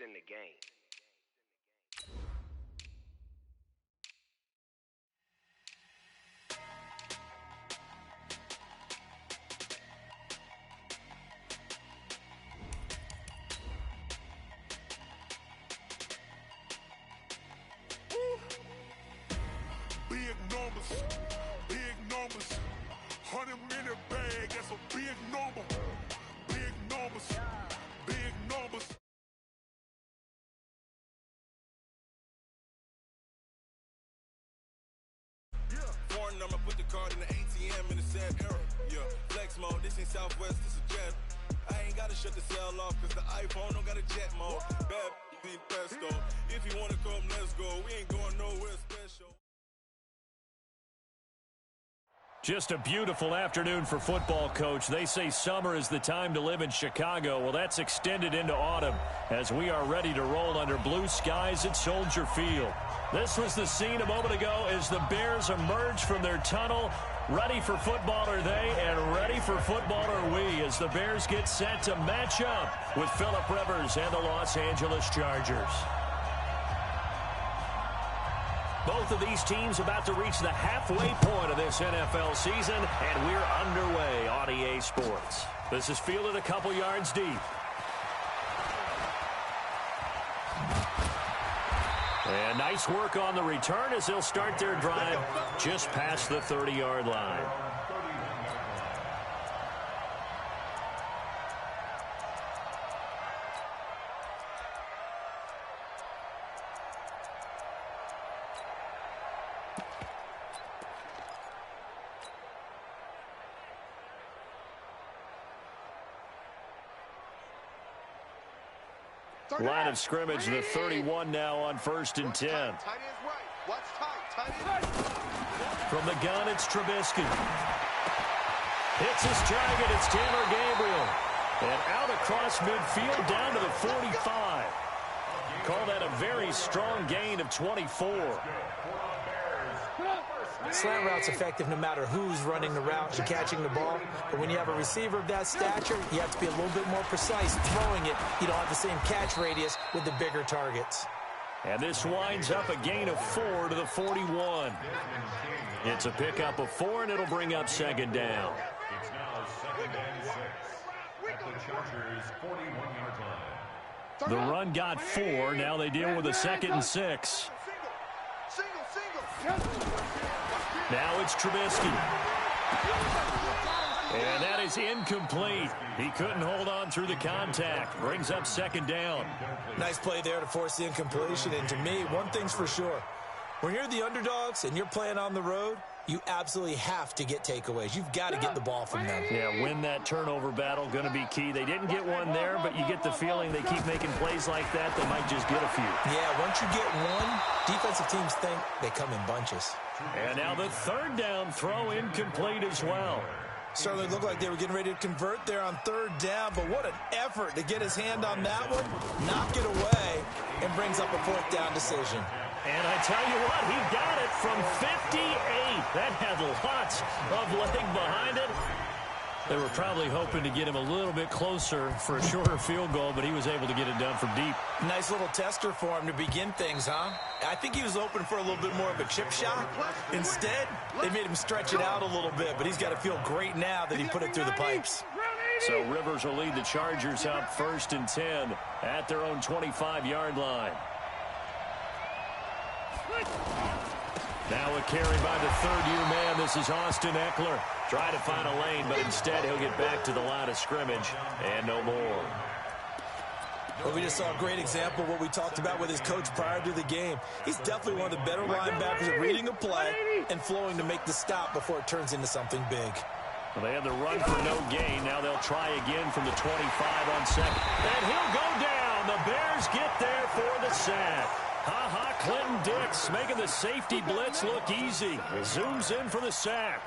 in the game. Big numbers, 100-minute bag, that's a big number. Big numbers. Foreign number, put the card in the ATM in the sad era. Yeah, flex mode, this ain't Southwest, this a jet. I ain't gotta shut the cell off, cause the iPhone don't got a jet mode. Bad beat pesto. If you wanna come, let's go. We ain't going nowhere special. Just a beautiful afternoon for football, Coach. They say summer is the time to live in Chicago. Well, that's extended into autumn as we are ready to roll under blue skies at Soldier Field. This was the scene a moment ago as the Bears emerge from their tunnel. Ready for football are they, and ready for football are we as the Bears get set to match up with Phillip Rivers and the Los Angeles Chargers. Both of these teams about to reach the halfway point of this NFL season, and we're underway on EA Sports. This is fielded a couple yards deep. And nice work on the return as they'll start their drive just past the 30-yard line. Line of scrimmage, the 31 now on 1st and 10. From the gun, it's Trubisky. Hits his target, it's Taylor Gabriel. And out across midfield down to the 45. Call that a very strong gain of 24. Slant route's effective no matter who's running the route and catching the ball. But when you have a receiver of that stature, you have to be a little bit more precise throwing it. You don't have the same catch radius with the bigger targets. And this winds up a gain of 4 to the 41. It's a pickup of 4, and it'll bring up 2nd down. It's now 2nd and 6 at the Chargers' 41-yard line. The run got 4. Now they deal with a 2nd and 6. Now it's Trubisky. And that is incomplete. He couldn't hold on through the contact. Brings up 2nd down. Nice play there to force the incompletion. And to me, one thing's for sure. When you're the underdogs and you're playing on the road, you absolutely have to get takeaways. You've got to get the ball from them. Yeah, win that turnover battle, going to be key. They didn't get one there, but you get the feeling they keep making plays like that, they might just get a few. Yeah, once you get one, defensive teams think they come in bunches. And now the 3rd down throw incomplete as well. Certainly looked like they were getting ready to convert there on 3rd down, but what an effort to get his hand on that one, knock it away, and brings up a 4th down decision. And I tell you what, he got it from 58. That had lots of leg behind it. They were probably hoping to get him a little bit closer for a shorter field goal, but he was able to get it done from deep. Nice little tester for him to begin things, huh? I think he was open for a little bit more of a chip shot. Instead, they made him stretch it out a little bit, but he's got to feel great now that he put it through the pipes. So Rivers will lead the Chargers up 1st and 10 at their own 25-yard line. Now a carry by the 3rd-year man. This is Austin Eckler. Try to find a lane, but instead he'll get back to the line of scrimmage and no more. Well, we just saw a great example of what we talked about with his coach prior to the game. He's definitely one of the better linebackers at reading a play and flowing to make the stop before it turns into something big. Well, they had the run for no gain. Now they'll try again from the 25 on 2nd. And he'll go down. The Bears get there for the sack. Clinton Dix making the safety blitz look easy. Zooms in for the sack.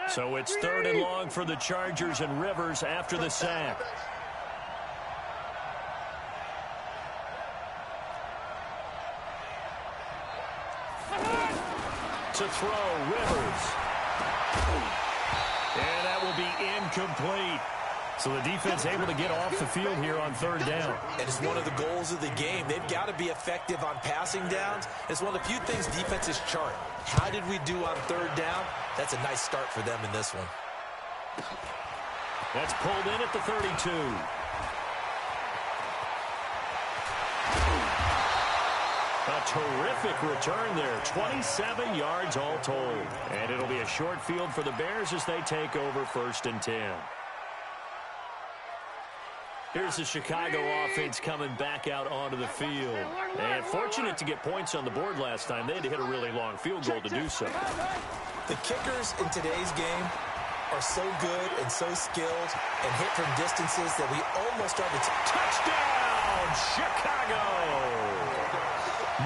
So it's 3rd and long for the Chargers and Rivers after the sack. To throw, Rivers. And that will be incomplete. So the defense able to get off the field here on third down. And it's one of the goals of the game. They've got to be effective on passing downs. It's one of the few things defenses chart. How did we do on third down? That's a nice start for them in this one. That's pulled in at the 32. A terrific return there. 27 yards all told. And it'll be a short field for the Bears as they take over 1st and 10. Here's the Chicago offense coming back out onto the field. And fortunate to get points on the board last time. They had to hit a really long field goal to do so. The kickers in today's game are so good and so skilled and hit from distances that we almost are the touchdown, Chicago!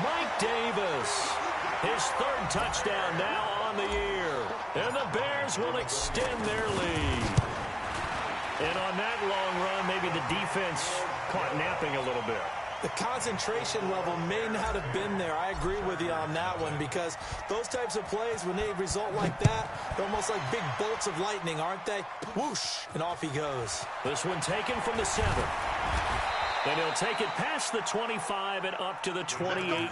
Mike Davis, his 3rd touchdown now on the year. And the Bears will extend their lead. And on that long run, maybe the defense caught napping a little bit. The concentration level may not have been there. I agree with you on that one because those types of plays, when they result like that, they're almost like big bolts of lightning, aren't they? Whoosh, and off he goes. This one taken from the 7. And he'll take it past the 25 and up to the 28.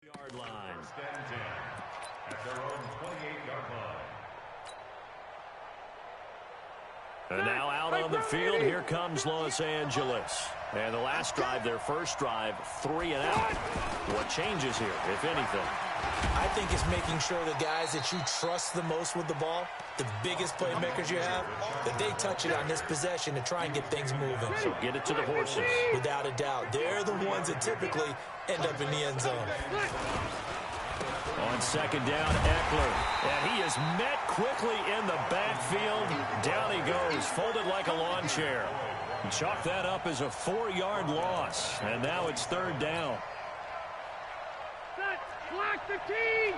Yard line. 1st and 10 at their own 28-yard line. And now out on the field, here comes Los Angeles. And the last drive, their first drive, 3 and out. What changes here, if anything? I think it's making sure the guys that you trust the most with the ball, the biggest playmakers you have, that they touch it on this possession to try and get things moving. So get it to the horses. Without a doubt. They're the ones that typically end up in the end zone. On 2nd down, Eckler. And he is met quickly in the backfield. Down he goes, folded like a lawn chair. Chalk that up as a 4-yard loss. And now it's 3rd down. Block the team!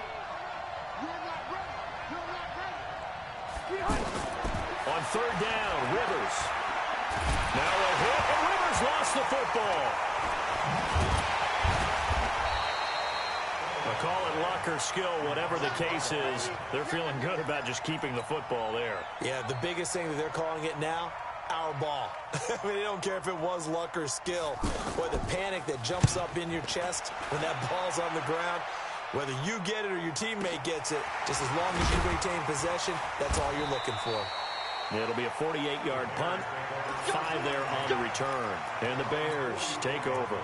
On 3rd down, Rivers. Now a hit, and Rivers lost the football. I'll call it luck or skill, whatever the case is. They're feeling good about just keeping the football there. Yeah, the biggest thing that they're calling it now, our ball. I mean, they don't care if it was luck or skill. Boy, the panic that jumps up in your chest when that ball's on the ground, whether you get it or your teammate gets it, just as long as you retain possession, that's all you're looking for. It'll be a 48-yard punt, 5 there on the return. And the Bears take over.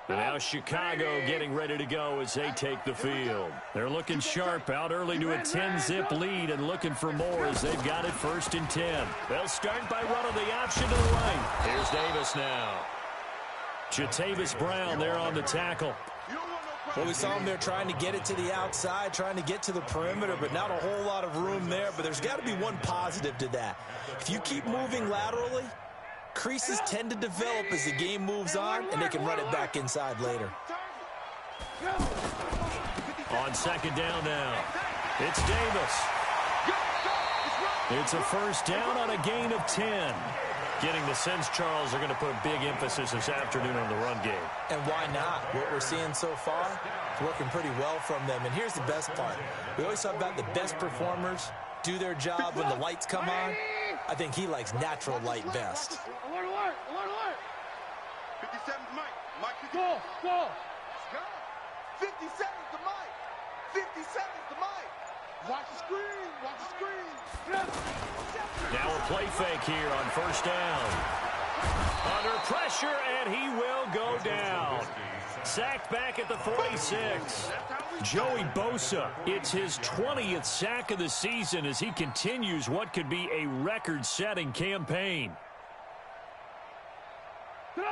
And now Chicago getting ready to go as they take the field. They're looking sharp, out early to a 10-zip lead and looking for more as they've got it 1st and 10. They'll start by running the option to the right. Here's Davis now. Jatavis Brown there on the tackle. Well, we saw him there trying to get it to the outside, trying to get to the perimeter, but not a whole lot of room there. But there's got to be one positive to that. If you keep moving laterally, creases tend to develop as the game moves on, and they can run it back inside later. On 2nd down now, it's Davis. It's a 1st down on a gain of 10. Getting the sense, Charles, are going to put a big emphasis this afternoon on the run game. And why not? What we're seeing so far, it's working pretty well from them. And here's the best part. We always talk about the best performers do their job when the lights come on. I think he likes natural light best. Alert, alert, alert, alert. 57's Mike. Mike, 57. Go. 57's the Mike. 57's the Mike. Watch the screen. Watch the screen. Now a play fake here on 1st down. Under pressure, and he will go down. Sacked back at the 46. Joey Bosa, it's his 20th sack of the season as he continues what could be a record-setting campaign.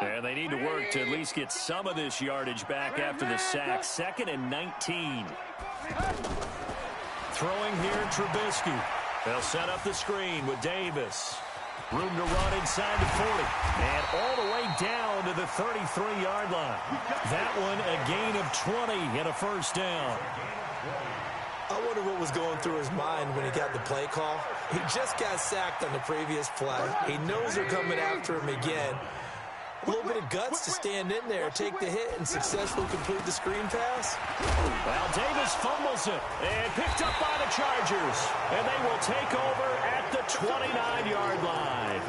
And they need to work to at least get some of this yardage back after the sack. 2nd and 19. Throwing here, Trubisky. They'll set up the screen with Davis. Room to run inside the 40. And all the way down to the 33-yard line. That one a gain of 20 and a first down. I wonder what was going through his mind when he got the play call. He just got sacked on the previous play. He knows they're coming after him again. A little bit of guts to stand in there, take the hit, and successfully complete the screen pass. Well, Davis fumbles it and picked up by the Chargers. And they will take over at the 29-yard line.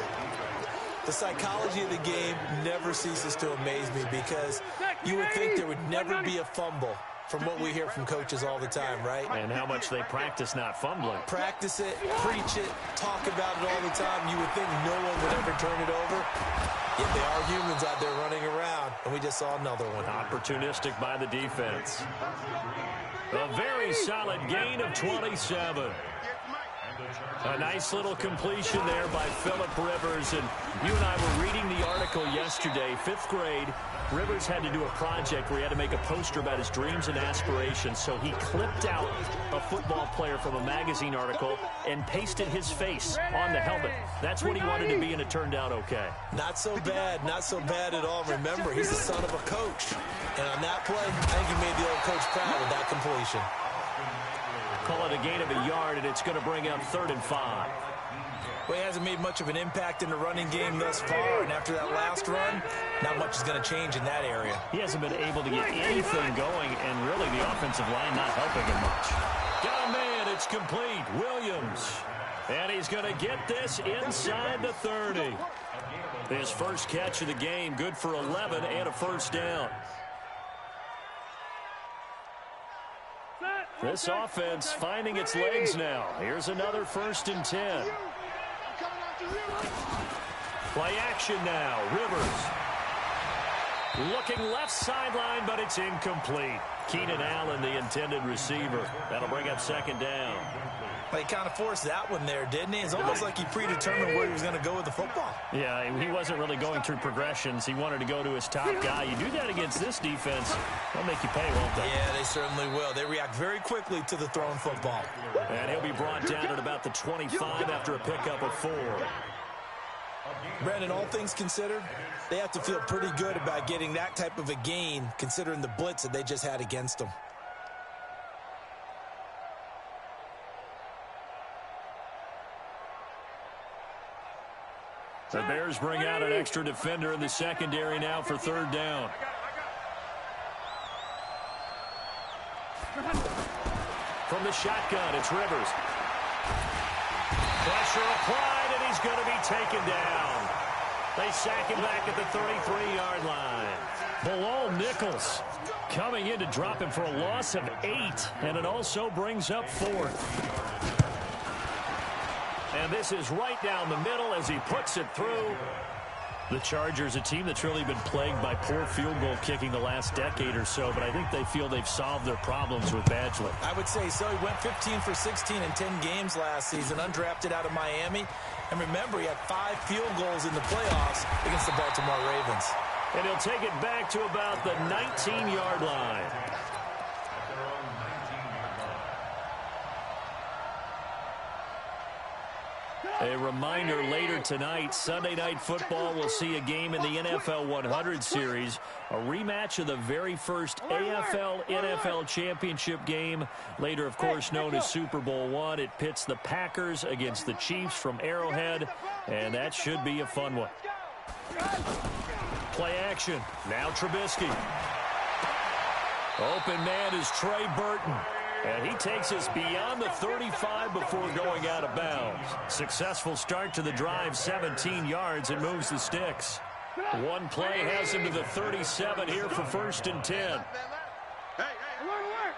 The psychology of the game never ceases to amaze me because you would think there would never be a fumble from what we hear from coaches all the time, right? And how much they practice not fumbling. Practice it, preach it, talk about it all the time. You would think no one would ever turn it over. Yet they are humans out there running around, and we just saw another one. Opportunistic by the defense. A very solid gain of 27. A nice little completion there by Phillip Rivers. And you and I were reading the article yesterday, 5th grade. Rivers had to do a project where he had to make a poster about his dreams and aspirations. So he clipped out a football player from a magazine article and pasted his face on the helmet. That's what he wanted to be, and it turned out okay. Not so bad at all. Remember, he's the son of a coach. And on that play, I think he made the old coach proud with that completion. Call it a gain of a yard, and it's going to bring up 3rd and 5. Well, he hasn't made much of an impact in the running game thus far, and after that last run, not much is going to change in that area. He hasn't been able to get anything going, and really the offensive line not helping him much. Got a man, it's complete, Williams. And he's going to get this inside the 30. His first catch of the game, good for 11 and a first down. This offense finding its legs now. Here's another 1st and 10. Play action now. Rivers. Looking left sideline, but it's incomplete. Keenan Allen, the intended receiver. That'll bring up 2nd down. Well, he kind of forced that one there, didn't he? It's almost like he predetermined where he was going to go with the football. Yeah, he wasn't really going through progressions. He wanted to go to his top guy. You do that against this defense, they'll make you pay, won't they? Yeah, they certainly will. They react very quickly to the thrown football. And he'll be brought down at about the 25 after a pickup of 4. Brandon, all things considered, they have to feel pretty good about getting that type of a gain considering the blitz that they just had against them. The Bears bring out an extra defender in the secondary now for 3rd down. From the shotgun, it's Rivers. Pressure applied, and he's going to be taken down. They sack him back at the 33-yard line. Bilal Nichols coming in to drop him for a loss of 8, and it also brings up 4th. And this is right down the middle as he puts it through. The Chargers, a team that's really been plagued by poor field goal kicking the last decade or so, but I think they feel they've solved their problems with Badgley. I would say so. He went 15 for 16 in 10 games last season, undrafted out of Miami. And remember, he had 5 field goals in the playoffs against the Baltimore Ravens. And he'll take it back to about the 19-yard line. A reminder, later tonight, Sunday Night Football will see a game in the NFL 100 series, a rematch of the very first AFL-NFL championship game, later, of course, known as Super Bowl I. It pits the Packers against the Chiefs from Arrowhead, and that should be a fun one. Play action. Now Trubisky. Open man is Trey Burton. And he takes us beyond the 35 before going out of bounds. Successful start to the drive, 17 yards, and moves the sticks. One play has him to the 37 here for 1st and 10. Alert,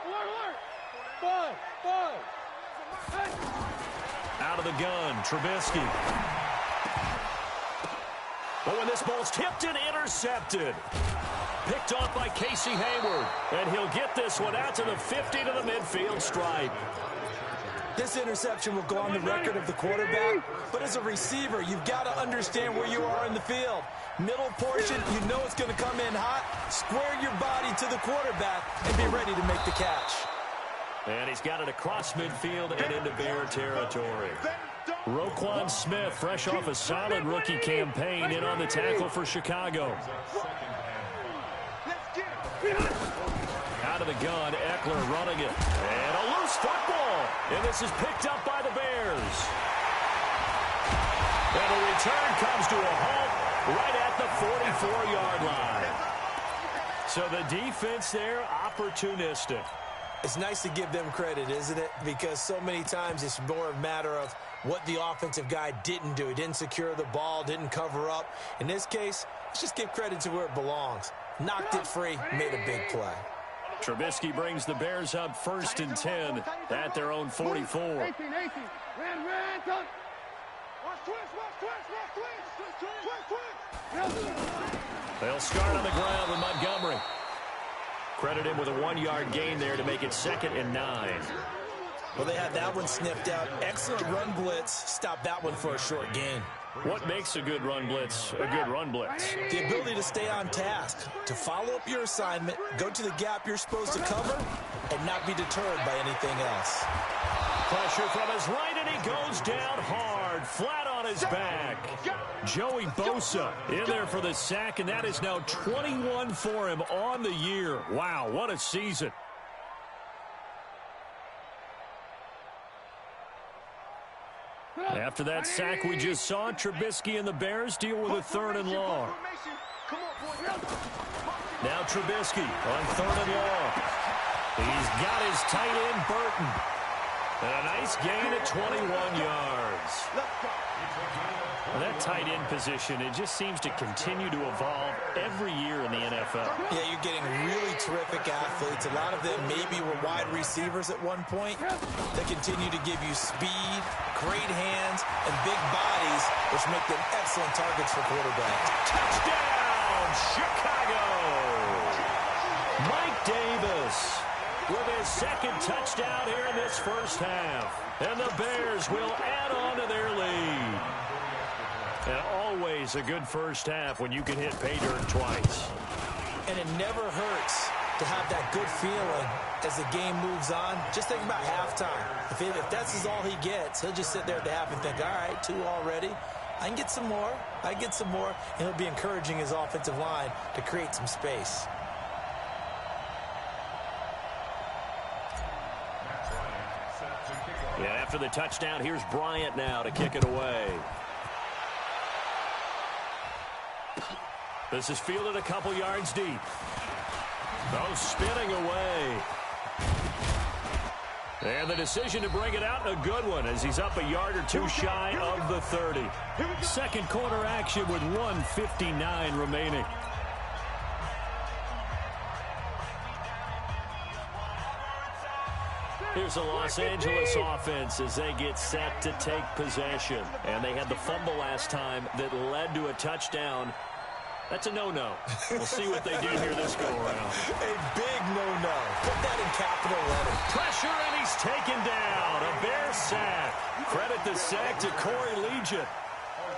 alert. Out of the gun, Trubisky. But when this ball's tipped and intercepted. Picked off by Casey Hayward. And he'll get this one out to the 50 to the midfield stripe. This interception will go on the record of the quarterback, but as a receiver, you've got to understand where you are in the field. Middle portion, you know it's going to come in hot. Square your body to the quarterback and be ready to make the catch. And he's got it across midfield and into Bear territory. Roquan Smith, fresh off a solid rookie campaign, in on the tackle for Chicago. Out of the gun, Eckler running it. And a loose football. And this is picked up by the Bears. And the return comes to a halt right at the 44-yard line. So the defense there, opportunistic. It's nice to give them credit, isn't it? Because so many times it's more a matter of what the offensive guy didn't do. He didn't secure the ball, didn't cover up. In this case, let's just give credit to where it belongs. Knocked it free, made a big play. Trubisky brings the Bears up 1st and 10 at their own 44. They'll start on the ground with Montgomery. Credit him with a 1-yard gain there to make it 2nd and 9. Well, they had that one sniffed out. Excellent run blitz. Stopped that one for a short gain. What makes a good run blitz a good run blitz? The ability to stay on task, to follow up your assignment, go to the gap you're supposed to cover, and not be deterred by anything else. Pressure from his right, and he goes down hard, flat on his back. Joey Bosa in there for the sack, and that is now 21 for him on the year. Wow, what a season. After that sack we just saw, Trubisky and the Bears deal with a 3rd and long. Now Trubisky on 3rd and long. He's got his tight end, Burton. And a nice gain at 21 yards. Well, that tight end position, it just seems to continue to evolve every year in the NFL. Yeah, you're getting really terrific athletes. A lot of them maybe were wide receivers at one point. They continue to give you speed, great hands, and big bodies, which make them excellent targets for quarterbacks. Touchdown, Chicago! Mike Davis with his 2nd touchdown here in this first half. And the Bears will add on to their lead. And always a good first half when you can hit pay dirt twice. And it never hurts to have that good feeling as the game moves on. Just think about halftime. If that's all he gets, he'll just sit there at the half and think, all right, 2 already. I can get some more. I can get some more. And he'll be encouraging his offensive line to create some space. Yeah, after the touchdown, here's Bryant now to kick it away. This is fielded a couple yards deep. Oh, spinning away. And the decision to bring it out, a good one, as he's up a yard or 2 shy of the 30. 2nd quarter action with 1:59 remaining. Here's the Los Angeles offense as they get set to take possession. And they had the fumble last time that led to a touchdown. That's a no-no. We'll see what they do here this go-around. A big no-no. Put that in capital letters. Pressure, and he's taken down. A Bear sack. Credit the sack to Corey Liuget.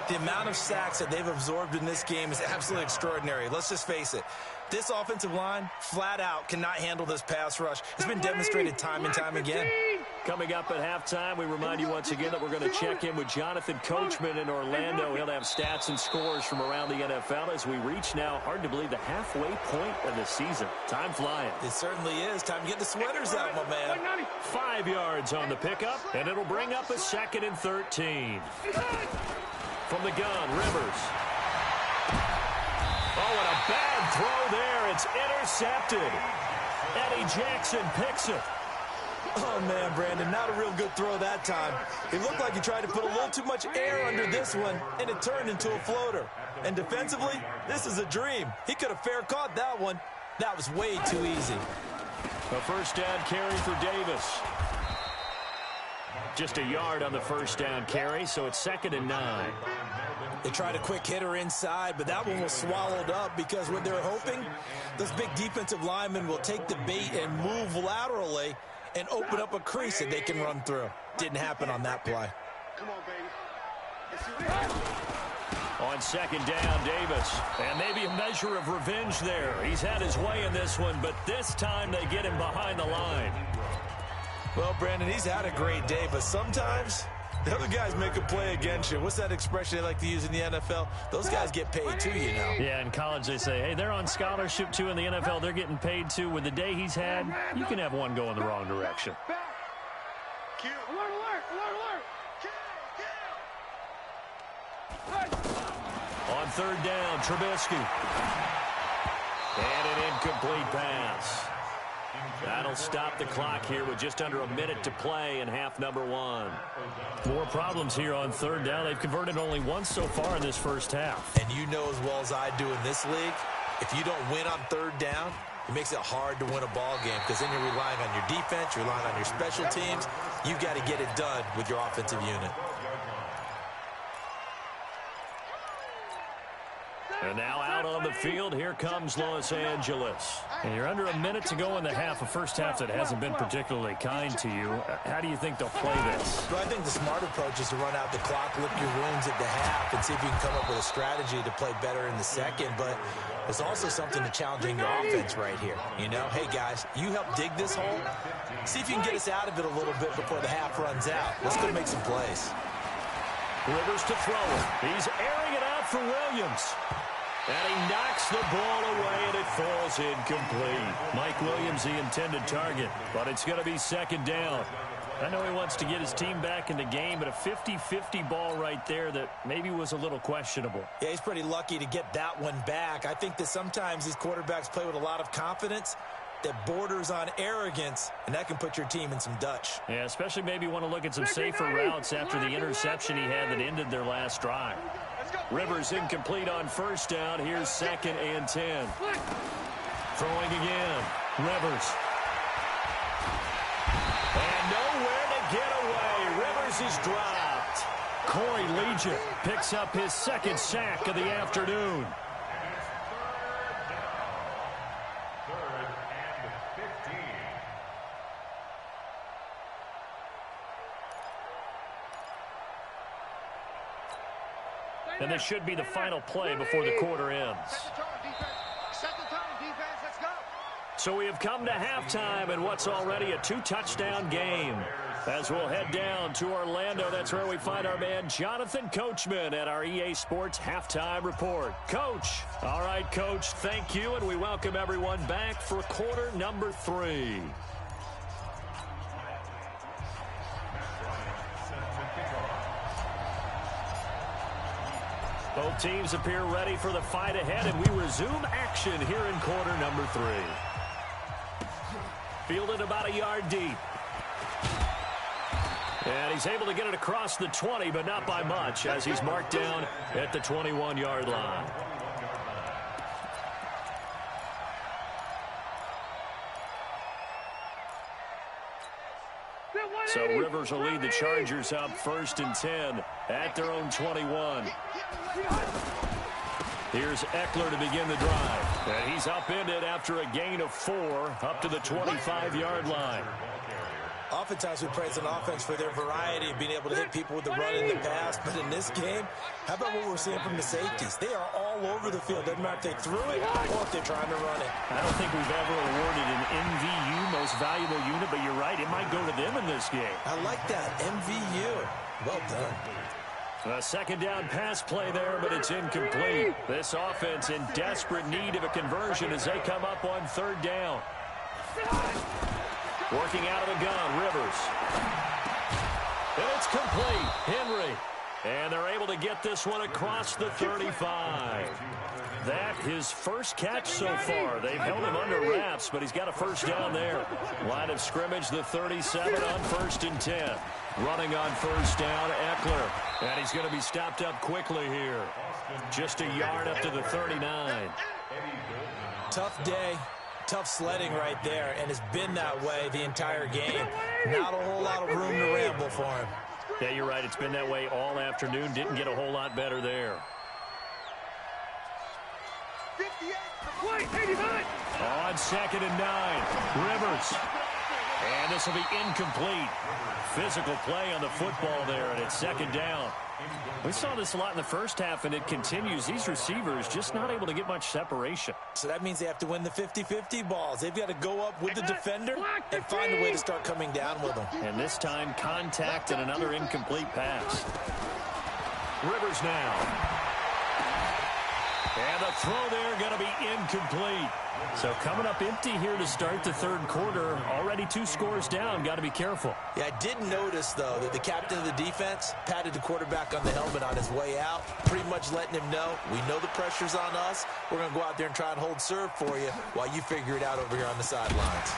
The amount of sacks that they've absorbed in this game is absolutely extraordinary. Let's just face it. This offensive line, flat out, cannot handle this pass rush. It's been demonstrated time and time again. Coming up at halftime, we remind you once again that we're going to check in with Jonathan Coachman in Orlando. He'll have stats and scores from around the NFL as we reach now, hard to believe, the halfway point of the season. Time flying. It certainly is. Time to get the sweaters out, my man. 5 yards on the pickup, and it'll bring up a 2nd and 13. From the gun, Rivers. Oh, and a bad throw there. It's intercepted. Eddie Jackson picks it. Oh, man, Brandon, not a real good throw that time. It looked like he tried to put a little too much air under this one, and it turned into a floater. And defensively, this is a dream. He could have fair caught that one. That was way too easy. A 1st down carry for Davis. Just a yard on the 1st down carry, so it's 2nd and 9. They tried a quick hitter inside, but that one was swallowed up because what they're hoping, those big defensive linemen will take the bait and move laterally and open up a crease that they can run through. Didn't happen on that play. Come on, baby. On second down, Davis. And maybe a measure of revenge there. He's had his way in this one, but this time they get him behind the line. Well, Brandon, he's had a great day, but sometimes the other guys make a play against you. What's that expression they like to use in the NFL? Those guys get paid too, you know. Yeah, in college they say, hey, they're on scholarship too. In the NFL, they're getting paid too. With the day he's had, you can have one go in the wrong direction. Kill. Alert, alert, alert, alert. Kill, kill. On third down, Trubisky. And an incomplete pass. That'll stop the clock here with just under a minute to play in half number one. More problems here on third down. They've converted only once so far in this first half. And you know as well as I do in this league, if you don't win on third down, it makes it hard to win a ball game because then you're relying on your defense, you're relying on your special teams. You've got to get it done with your offensive unit. And now out on the field, here comes Los Angeles. And you're under a minute to go in the half, a first half that hasn't been particularly kind to you. How do you think they'll play this? Well, I think the smart approach is to run out the clock, lick your wounds at the half, and see if you can come up with a strategy to play better in the second. But there's also something to challenging your offense right here. You know, hey, guys, you help dig this hole. See if you can get us out of it a little bit before the half runs out. Let's go make some plays. Rivers to throw it. He's airing it out for Williams. And he knocks the ball away, and it falls incomplete. Mike Williams, the intended target, but it's going to be second down. I know he wants to get his team back in the game, but a 50-50 ball right there that maybe was a little questionable. Yeah, he's pretty lucky to get that one back. I think that sometimes these quarterbacks play with a lot of confidence that borders on arrogance, and that can put your team in some Dutch. Yeah, especially maybe want to look at some safer routes after the interception he had that ended their last drive. Rivers incomplete on first down. Here's second and 10. Throwing again. Rivers. And nowhere to get away. Rivers is dropped. Corey Liuget picks up his second sack of the afternoon. And this should be the final play before the quarter ends. So we have come to halftime in what's already a two-touchdown game. As we'll head down to Orlando, that's where we find our man Jonathan Coachman at our EA Sports Halftime Report. Coach. All right, Coach, thank you, and we welcome everyone back for quarter number 3. Both teams appear ready for the fight ahead, and we resume action here in quarter number 3. Fielded about a yard deep. And he's able to get it across the 20, but not by much, as he's marked down at the 21-yard line. So Rivers will lead the Chargers up 1st and 10 at their own 21. Here's Eckler to begin the drive. And he's upended after a gain of 4 up to the 25-yard line. Oftentimes we praise an offense for their variety of being able to hit people with the run in the pass. But in this game, how about what we're seeing from the safeties? They are all over the field. Doesn't matter if they threw it or if they're trying to run it. I don't think we've ever awarded an MVU, most valuable unit, but you're right. It might go to them in this game. I like that. MVU. Well done. A second down pass play there, but it's incomplete. This offense in desperate need of a conversion as they come up on third down. Working out of the gun, Rivers. And it's complete. Henry. And they're able to get this one across the 35. That his first catch so far. They've held him under wraps, but he's got a first down there. Line of scrimmage, the 37 on 1st and 10. Running on first down, Eckler. And he's going to be stopped up quickly here. Just a yard up to the 39. Tough day. Tough sledding right there, and it's been that way the entire game. Not a whole lot of room to ramble for him. Yeah, you're right. It's been that way all afternoon. Didn't get a whole lot better there. 58. On 2nd and 9, Rivers. And this will be incomplete. Physical play on the football there, and it's 2nd down. We saw this a lot in the first half, and it continues. These receivers just not able to get much separation. So that means they have to win the 50-50 balls. They've got to go up with the defender and find a way to start coming down with them. And this time, contact and another incomplete pass. Rivers now. And the throw there going to be incomplete. So coming up empty here to start the 3rd quarter. Already 2 scores down. Got to be careful. Yeah, I did notice, though, that the captain of the defense patted the quarterback on the helmet on his way out, pretty much letting him know, we know the pressure's on us. We're going to go out there and try and hold serve for you while you figure it out over here on the sidelines.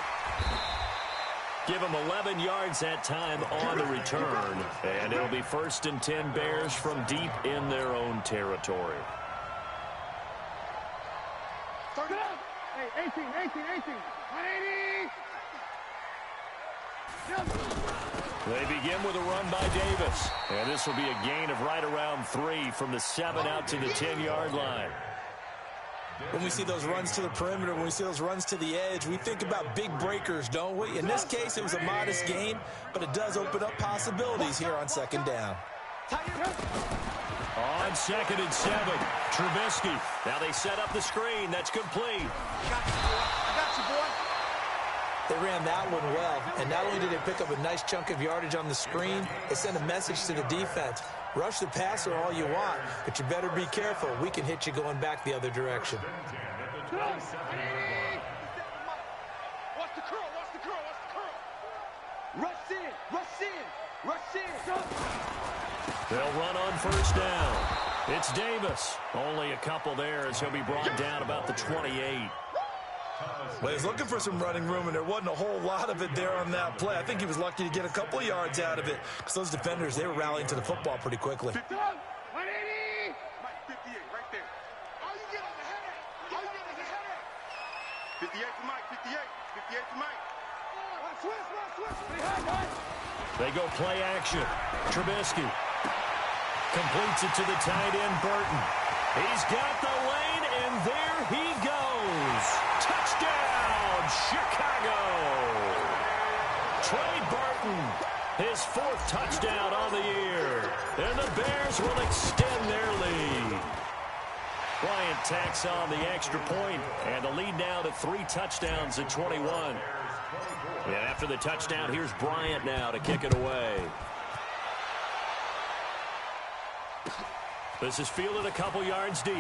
Give them 11 yards that time on the return. And it'll be 1st and 10 Bears from deep in their own territory. 18, 180. They begin with a run by Davis. And this will be a gain of right around 3 from the 7 out to the 10-yard line. When we see those runs to the perimeter, when we see those runs to the edge, we think about big breakers, don't we? In this case, it was a modest gain, but it does open up possibilities here on 2nd down. On 2nd and 7, Trubisky. Now they set up the screen. That's complete. I got you, boy. They ran that one well, and not only did they pick up a nice chunk of yardage on the screen, they sent a message to the defense. Rush the passer all you want, but you better be careful. We can hit you going back the other direction. Watch the curl, watch the curl, watch the curl. Rush in, rush in, rush in. They'll run on 1st down. It's Davis. Only a couple there as he'll be brought down about the 28. Well, he's looking for some running room, and there wasn't a whole lot of it there on that play. I think he was lucky to get a couple of yards out of it because those defenders, they were rallying to the football pretty quickly. 180. Mike, 58, right there. All you get is a headache. All you get is a headache. 58 to Mike, 58. 58 to Mike. Switch. They go play action. Trubisky completes it to the tight end, Burton. He's got the lane, and there he goes. Touchdown, Chicago. Trey Burton, his 4th touchdown on the year. And the Bears will extend their lead. Bryant tacks on the extra point, and the lead now to 3 touchdowns at 21. And after the touchdown, here's Bryant now to kick it away. This is fielded a couple yards deep.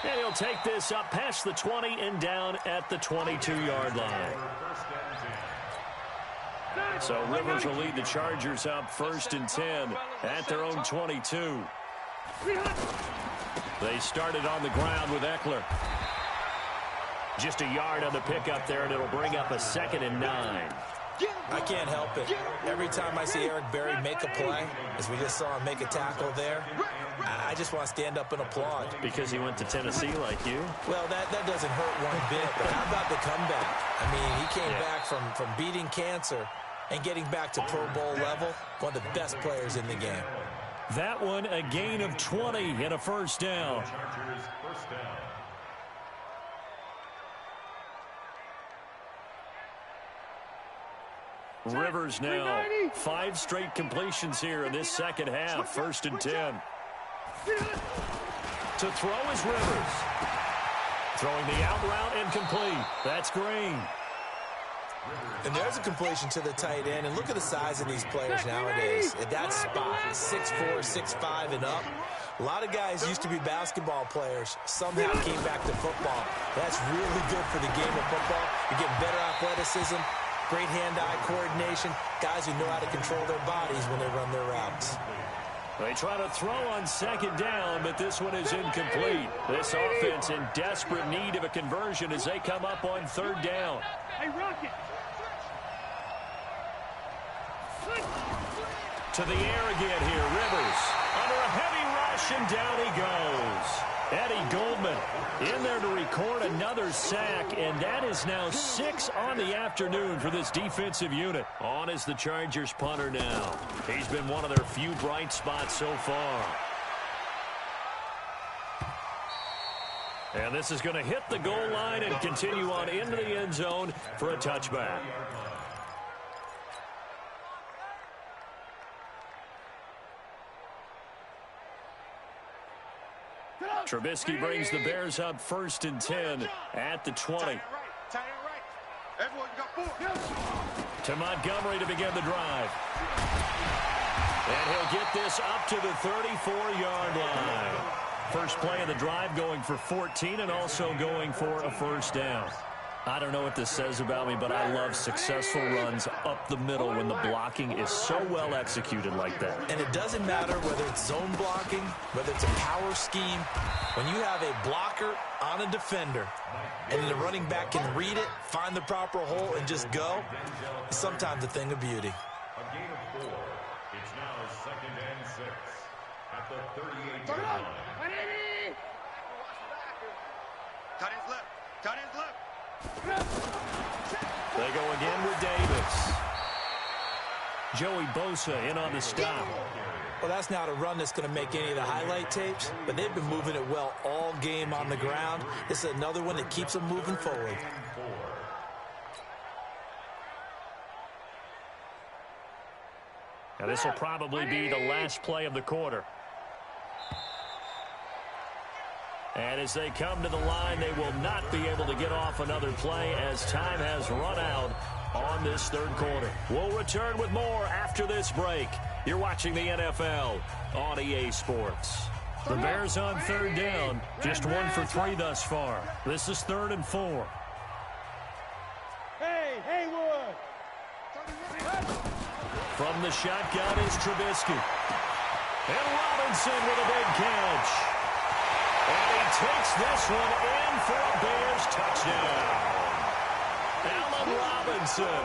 And he'll take this up past the 20 and down at the 22-yard line. So Rivers will lead the Chargers up 1st and 10 at their own 22. They started on the ground with Eckler. Just a yard on the pickup there, and it'll bring up a 2nd and 9. I can't help it. Every time I see Eric Berry make a play, as we just saw him make a tackle there, I just want to stand up and applaud. Because he went to Tennessee like you? Well, that doesn't hurt one bit, but how about the comeback? I mean, he came back from beating cancer and getting back to Pro Bowl level, one of the best players in the game. That one, a gain of 20 and a 1st down. Rivers now 5 straight completions here in this 2nd half. 1st and 10. To throw is Rivers. Throwing the out route incomplete. That's Green. And there's a completion to the tight end. And look at the size of these players nowadays. At that spot, 6'4", 6'5", and up. A lot of guys used to be basketball players. Somehow came back to football. That's really good for the game of football. You're getting better athleticism, great hand-eye coordination, guys who know how to control their bodies when they run their routes. They try to throw on 2nd down, but this one is incomplete. This offense in desperate need of a conversion as they come up on 3rd down. Hey, Rocket. To the air again here, Rivers. Under a heavy rush, and down he goes. Eddie Goldman in there to record another sack, and that is now 6 on the afternoon for this defensive unit. On is the Chargers punter now. He's been one of their few bright spots so far. And this is going to hit the goal line and continue on into the end zone for a touchback. Trubisky brings the Bears up 1st and 10 at the 20. To Montgomery to begin the drive. And he'll get this up to the 34-yard line. First play of the drive going for 14 and also going for a first down. I don't know what this says about me, but I love successful runs up the middle when the blocking is so well executed like that. And it doesn't matter whether it's zone blocking, whether it's a power scheme. When you have a blocker on a defender and the running back can read it, find the proper hole, and just go, it's sometimes a thing of beauty. A gain of 4. It's now 2nd and 6 at the 38-yard line. Cut his left. Cut his left. They go again with Davis. Joey Bosa in on the stop. Well, that's not a run that's going to make any of the highlight tapes, but they've been moving it well all game on the ground. This is another one that keeps them moving forward. Now this will probably be the last play of the quarter. And as they come to the line, they will not be able to get off another play as time has run out on this third quarter. We'll return with more after this break. You're watching the NFL on EA Sports. The Bears on 3rd down, just 1 for 3 thus far. This is 3rd and 4. Hey, Haywood! From the shotgun is Trubisky. And Robinson with a big catch. And he takes this one in for a Bears touchdown. Allen Robinson,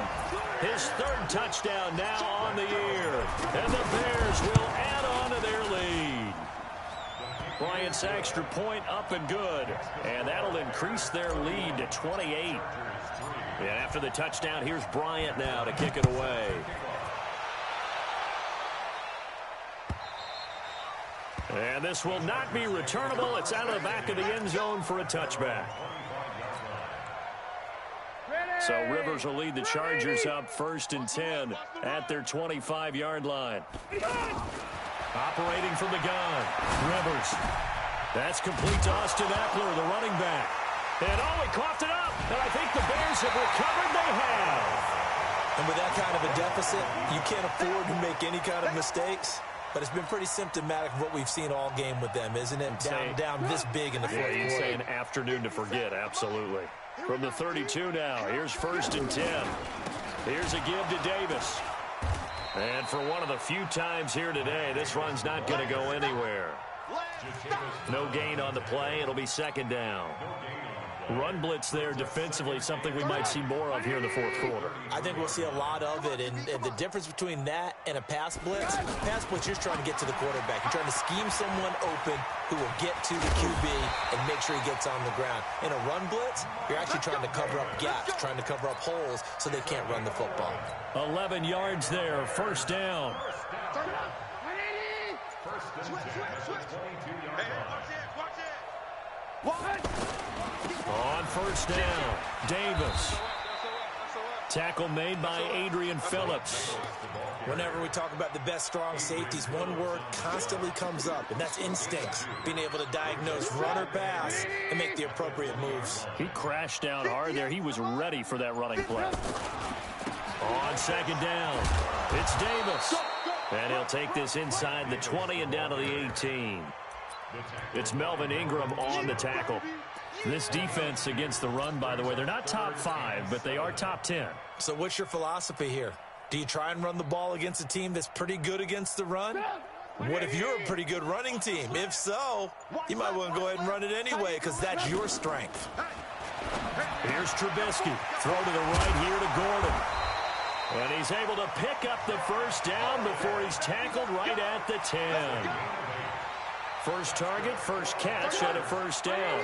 his 3rd touchdown now on the year. And the Bears will add on to their lead. Bryant's extra point up and good. And that'll increase their lead to 28. And after the touchdown, here's Bryant now to kick it away. And this will not be returnable. It's out of the back of the end zone for a touchback. So Rivers will lead the Chargers up 1st and 10 at their 25-yard line. Operating from the gun, Rivers. That's complete to Austin Eckler, the running back. And he coughed it up. And I think the Bears have recovered. They have. And with that kind of a deficit, you can't afford to make any kind of mistakes. But it's been pretty symptomatic of what we've seen all game with them, isn't it? Down this big in the fourth quarter. You'd say an afternoon to forget, absolutely. From the 32 now, here's 1st and 10. Here's a give to Davis. And for one of the few times here today, this run's not going to go anywhere. No gain on the play. It'll be 2nd down. Run blitz there defensively, something we might see more of here in the fourth quarter. I think we'll see a lot of it, and the difference between that and a pass blitz, you're trying to get to the quarterback. You're trying to scheme someone open who will get to the QB and make sure he gets on the ground. In a run blitz, you're actually trying to cover up gaps, trying to cover up holes so they can't run the football. 11 yards there, 1st down. On 1st down, Davis. Tackle made by Adrian Phillips. Whenever we talk about the best strong safeties, one word constantly comes up, and that's instincts. Being able to diagnose run or pass and make the appropriate moves. He crashed down hard there. He was ready for that running play. On 2nd down, it's Davis. And he'll take this inside the 20 and down to the 18. It's Melvin Ingram on the tackle. This defense against the run, by the way, they're not top 5, but they are top 10. So what's your philosophy here? Do you try and run the ball against a team that's pretty good against the run? What if you're a pretty good running team? If so, you might want to go ahead and run it anyway because that's your strength. Here's Trubisky. Throw to the right here to Gordon. And he's able to pick up the 1st down before he's tackled right at the 10. First target, first catch, and a first down.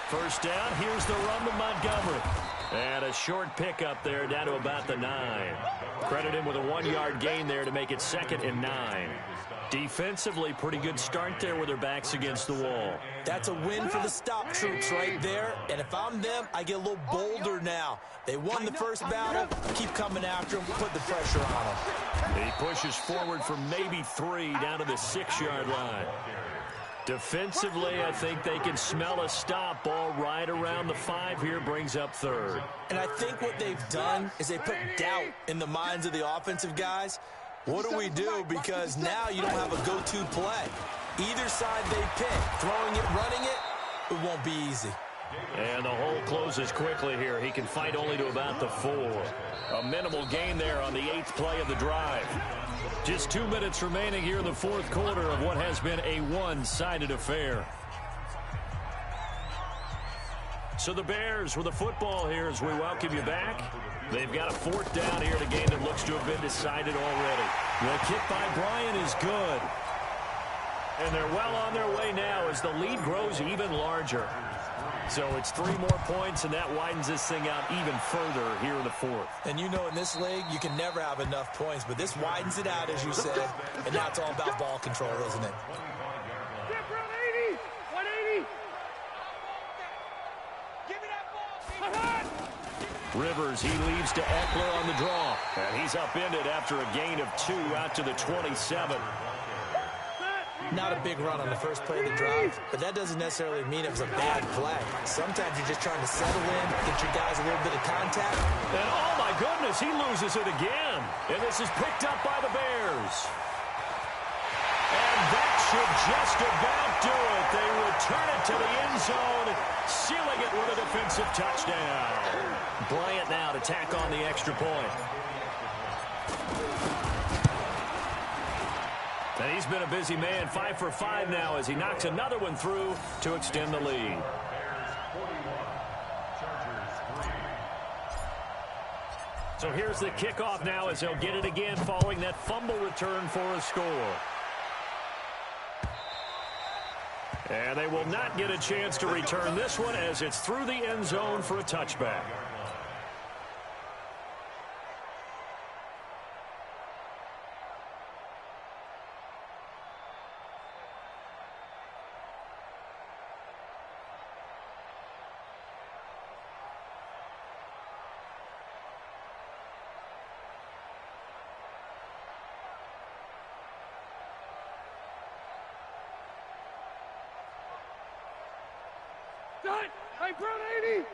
First down, here's the run to Montgomery. And a short pickup there down to about the 9. Credit him with a 1-yard gain there to make it 2nd and 9. Defensively, pretty good start there with their backs against the wall. That's a win for the stop troops right there. And if I'm them, I get a little bolder now. They won the first battle. Keep coming after them. Put the pressure on them. He pushes forward for maybe 3 down to the 6-yard line. Defensively, I think they can smell a stop. Ball right around the 5 here, brings up 3rd. And I think what they've done is they put doubt in the minds of the offensive guys. What do we do? Because now you don't have a go-to play. Either side they pick, throwing it, running it, it won't be easy. And the hole closes quickly here. He can fight only to about the 4. A minimal gain there on the 8th play of the drive. Just 2 minutes remaining here in the 4th quarter of what has been a one-sided affair. So the Bears with the football here as we welcome you back. They've got a 4th down here in a game that looks to have been decided already. The kick by Bryant is good. And they're well on their way now as the lead grows even larger. So it's 3 more points, and that widens this thing out even further here in the 4th. And you know in this league, you can never have enough points, but this widens it out, as you said, and now it's all about ball control, isn't it? 180! 180! Give me that ball! Rivers, he leads to Eckler on the draw. And he's upended after a gain of 2 out to the 27. Not a big run on the first play of the drive, but that doesn't necessarily mean it was a bad play. Sometimes you're just trying to settle in, get your guys a little bit of contact. And oh my goodness, he loses it again. And this is picked up by the Bears. And that should just about do it. They return it to the end zone, sealing it with a defensive touchdown. Bryant now to tack on the extra point. And he's been a busy man, 5 for 5 now as he knocks another one through to extend the lead. So here's the kickoff now as they'll get it again following that fumble return for a score. And they will not get a chance to return this one as it's through the end zone for a touchback. Hey, Brown 80!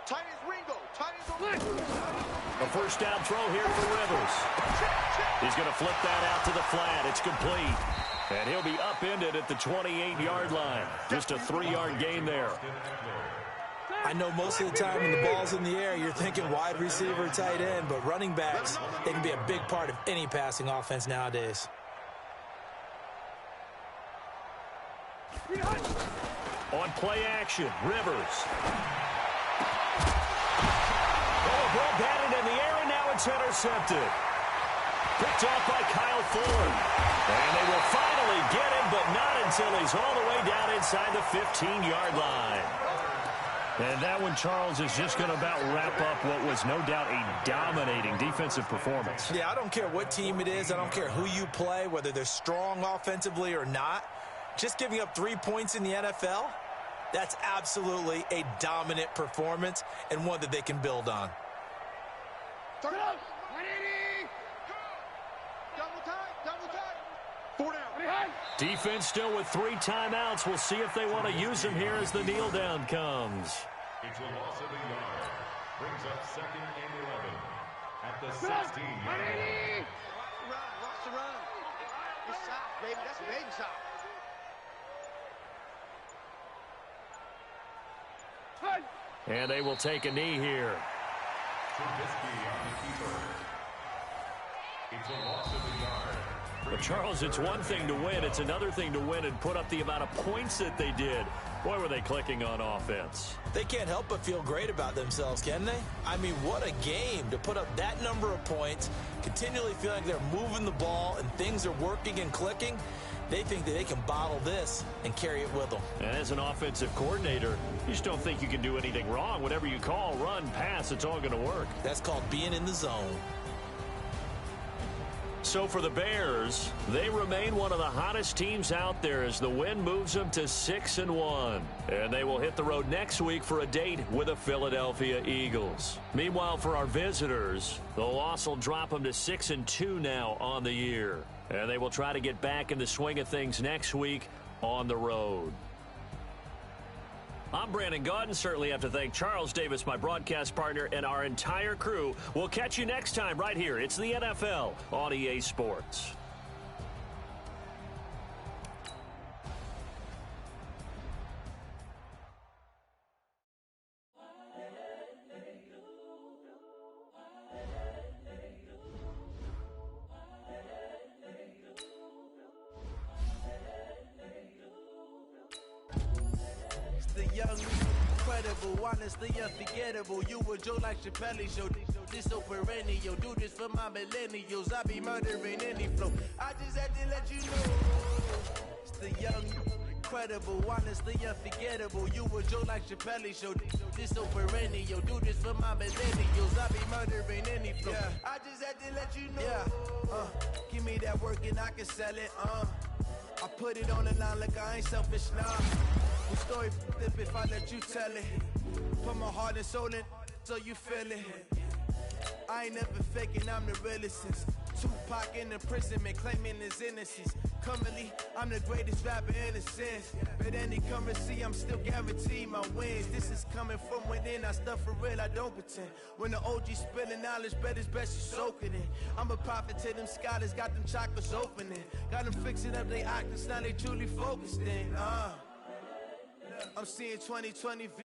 Tight as Ringo. Tight as a A first down throw here for Rivers. He's going to flip that out to the flat. It's complete. And he'll be upended at the 28-yard line. Just a 3-yard gain there. I know most of the time when the ball's in the air, you're thinking wide receiver, tight end, but running backs, they can be a big part of any passing offense nowadays. On play action, Rivers. Oh, ball batted in the air, and now it's intercepted. Picked off by Kyle Ford. And they will finally get him, but not until he's all the way down inside the 15-yard line. And that one, Charles, is just going to about wrap up what was no doubt a dominating defensive performance. Yeah, I don't care what team it is. I don't care who you play, whether they're strong offensively or not. Just giving up 3 points in the NFL, that's absolutely a dominant performance and one that they can build on. Turn up! 180! Double time! 4 down. Defense still with 3 timeouts. We'll see if they want to use them here as the kneel down comes. It's a loss of a yard. Brings up 2nd and 11 at the 16-yard line. Watch the run. Good shot, baby. That's a baby shot. And they will take a knee here. Trubisky on the keeper. It's a loss of a yard. But Charles, it's one thing to win. It's another thing to win and put up the amount of points that they did. Boy, were they clicking on offense. They can't help but feel great about themselves, can they? I mean, what a game to put up that number of points, continually feeling like they're moving the ball and things are working and clicking. They think that they can bottle this and carry it with them. And as an offensive coordinator, you just don't think you can do anything wrong. Whatever you call, run, pass, it's all going to work. That's called being in the zone. So for the Bears, they remain one of the hottest teams out there as the win moves them to 6-1. And they will hit the road next week for a date with the Philadelphia Eagles. Meanwhile, for our visitors, the loss will drop them to 6-2 now on the year. And they will try to get back in the swing of things next week on the road. I'm Brandon Gaudin. Certainly have to thank Charles Davis, my broadcast partner, and our entire crew. We'll catch you next time right here. It's the NFL on EA Sports. Incredible, honestly unforgettable. You were Joe like Chappelle show. This so perennial. Do this for my millennials. I be murdering any flow. I just had to let you know. It's the young, incredible, honestly unforgettable. You were Joe like Chappelle show. This so perennial. Do this for my millennials. I be murdering any flow. Yeah. I just had to let you know. Yeah. Give me that work and I can sell it. I put it on the line like I ain't selfish now. The story flip if I let you tell it. Put my heart and soul in so you feel it. I ain't never faking, I'm the realest since Tupac in imprisonment, claiming his innocence. Currently, I'm the greatest rapper in a sense. But any currency, I'm still guaranteed my wins. This is coming from within, I stuff for real, I don't pretend. When the OG spilling knowledge, bet it's best you soak it in. I'm a prophet to them scholars, got them chakras opening. Got them fixing up they octaves, now they truly focused in. I'm seeing 2020 vision.